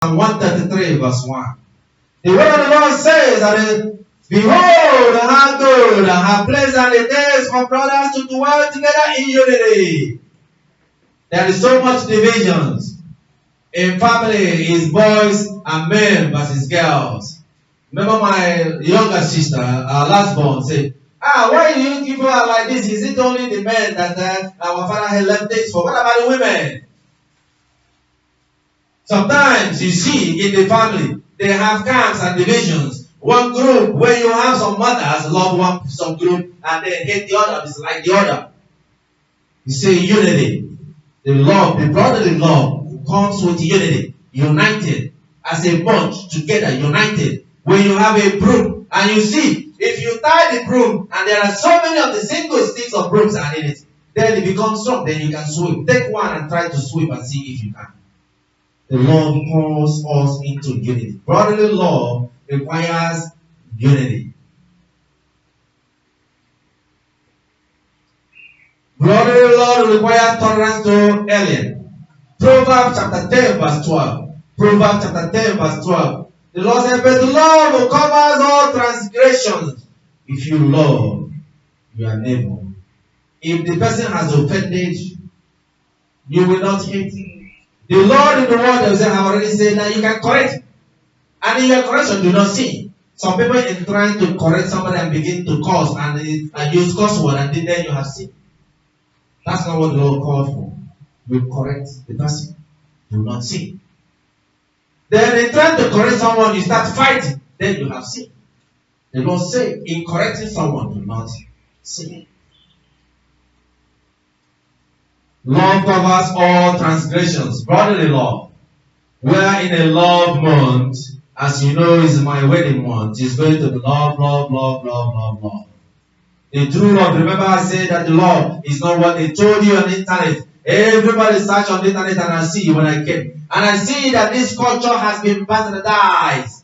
Psalm 133 verse 1. The word of the Lord says that behold, how good and how pleasant it is for brothers to dwell together in unity. There is so much divisions in family, is boys and men versus girls. Remember my younger sister, our last born, said, why do you people are like this? Is it only the men that our father had left things for? What about the women? Sometimes you see in the family, they have camps and divisions. One group where you have some mothers love some group and they hate the other, dislike the other. You say unity. The love, the brotherly love comes with unity. United as a bunch, together, united. When you have a broom and you see, if you tie the broom and there are so many of the single sticks of brooms are in it, then it becomes strong. Then you can sweep. Take one and try to sweep and see if you can. The Lord calls us into unity. Brotherly love requires unity. Brotherly love requires tolerance to alien. Proverbs chapter 10 verse 12. Proverbs chapter 10 verse 12. The Lord said, but the love covers all transgressions. If you love your neighbor, if the person has offended you, you will not hate him. The Lord in the word has already said that you can correct him. And in your correction, do not sin. Some people in trying to correct somebody and begin to curse and use curse word and then you have sinned. That's not what the Lord called for. You correct the person. Do not sin. Then in trying to correct someone, you start fighting. Then you have sinned. The Lord said, in correcting someone, do not sin. Love covers all transgressions. Brotherly love. We are in a love month. As you know, is my wedding month. It's going to be love, love, love, love, love, love. The true love. Remember I said that the love is not what they told you on the internet. Everybody search on the internet and I see when I came. And I see that this culture has been bastardized.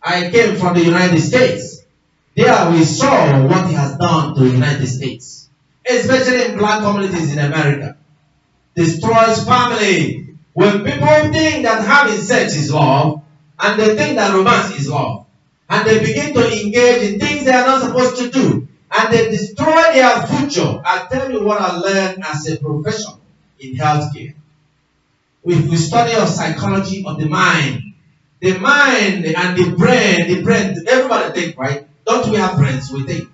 I came from the United States. There we saw what he has done to the United States. Especially in black communities in America. Destroys family. When people think that having sex is love, and they think that romance is love, and they begin to engage in things they are not supposed to do, and they destroy their future. I'll tell you what I learned as a professional in healthcare. We study of psychology of the mind. The mind and the brain, everybody think, right? Don't we have brains? We think.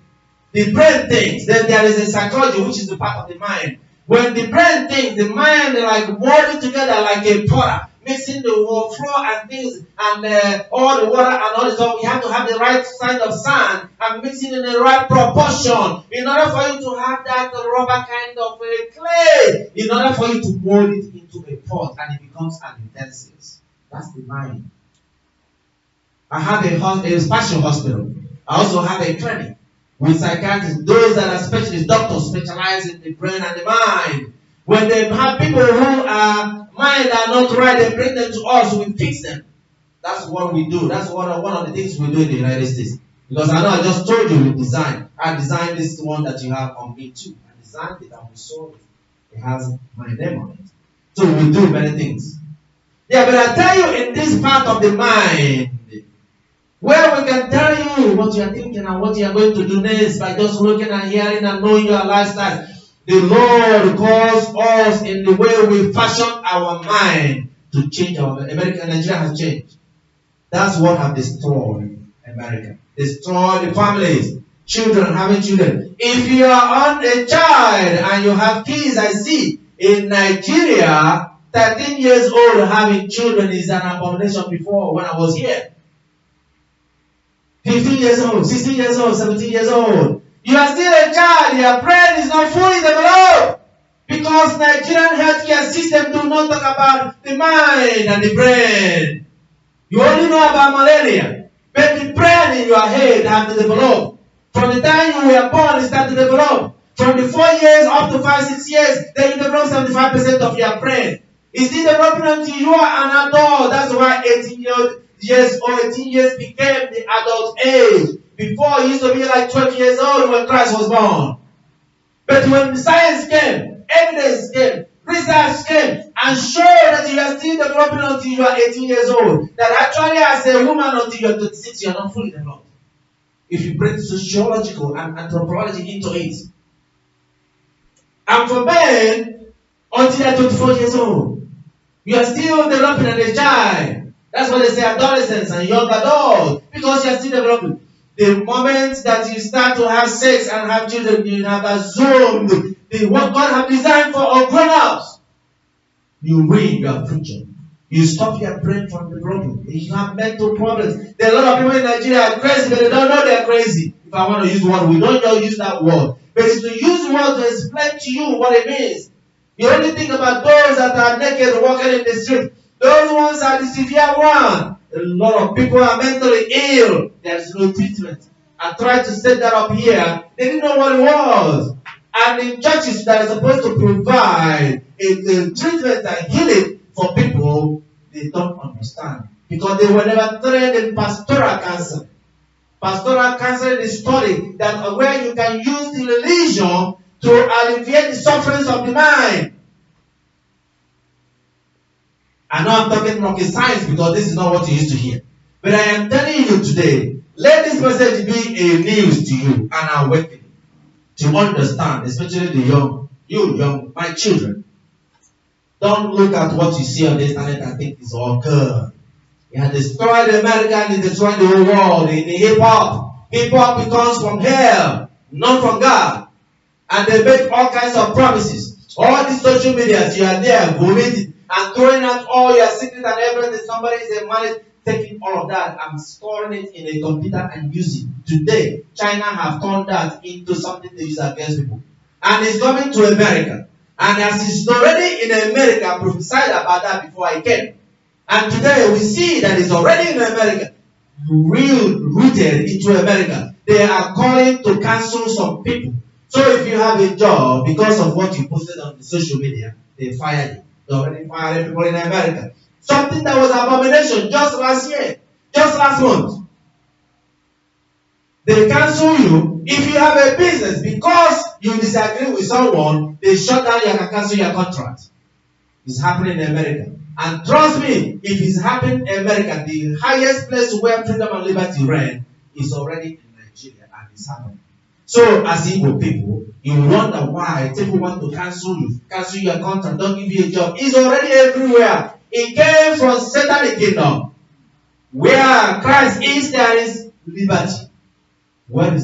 The brain thinks, then there is a psychology which is the part of the mind. When the brain thinks, the mind like molded together like a potter, mixing the whole floor and things and all the water and all this stuff. We have to have the right kind of sand and mix it in the right proportion in order for you to have that rubber kind of clay, in order for you to mold it into a pot and it becomes an utensil. That's the mind. I have a special hospital. I also have a clinic with psychiatrists, those that are specialists, doctors specialize in the brain and the mind. When they have people who are mind are not right, they bring them to us, we fix them. That's what we do. That's one of the things we do in the United States. Because I know I just told you we design. I designed this one that you have on me too. I designed it and we saw it. It has my name on it. So we do many things. Yeah, but I tell you in this part of the mind, where we can tell you what you are thinking and what you are going to do next by just looking and hearing and knowing your lifestyle. The Lord calls us in the way we fashion our mind to change our mind. Nigeria has changed. That's what has destroyed America. Destroyed the families. Children having children. If you are on a child and you have kids, I see in Nigeria, 13 years old having children is an abomination before when I was here. 15 years old, 16 years old, 17 years old. You are still a child. Your brain is not fully developed. Because Nigerian healthcare system do not talk about the mind and the brain. You only know about malaria. But the brain in your head has to develop. From the time you were born, it starts to develop. From the 4 years up to 5, 6 years, then you develop 75% of your brain. It's still developing until you are an adult. That's why 18 years became the adult age. Before, it used to be like 12 years old when Christ was born. But when science came, evidence came, Research came and showed that you are still developing until you are 18 years old. That actually, as a woman, until you are 26, you are not fully developed. If you bring sociological and anthropology into it. And for men, until they are 24 years old, you are still developing as a child. That's why they say adolescents and young adults, because you are still developing. The moment that you start to have sex and have children, you have assumed what God has designed for all grown-ups. You ruin your future. You stop your brain from developing. You have mental problems. There are a lot of people in Nigeria are crazy, but they don't know they are crazy. If I want to use the word, we don't just use that word. But it's to use the word to explain to you what it means. You only think about those that are naked walking in the street. Those ones are the severe ones. A lot of people are mentally ill. There is no treatment. I tried to set that up here. They didn't know what it was. And in churches that are supposed to provide a treatment and healing for people, they don't understand. Because they were never trained in pastoral counseling. Pastoral counseling is study that where you can use the religion to alleviate the sufferings of the mind. I know I'm talking rocket science because this is not what you used to hear. But I am telling you today, let this message be a news to you and awakening to understand, especially the young, my children. Don't look at what you see on the internet and think it's all good. It has destroyed America and it destroyed the whole world. In the hip-hop, hip-hop becomes from hell, not from God. And they make all kinds of promises. All these social medias, you are there vomiting and throwing out all your secrets and everything. Somebody is a man taking all of that and storing it in a computer and using it. Today, China have turned that into something they use against people. And it's coming to America. And as it's already in America, I prophesied about that before I came. And today we see that it's already in America, rooted into America. They are calling to cancel some people. So if you have a job because of what you posted on the social media, they fired you. They already fired people in America. Something that was abomination just last year, just last month. They cancel you if you have a business because you disagree with someone. They shut down you and cancel your contract. It's happening in America. And trust me, if it's happening in America, the highest place where freedom and liberty reign is already in Nigeria and it's happening. So, as Igbo people, you wonder why people want to cancel your contract, don't give you a job. It's already everywhere. It came from Satanic kingdom. Where Christ is, there is liberty. Where is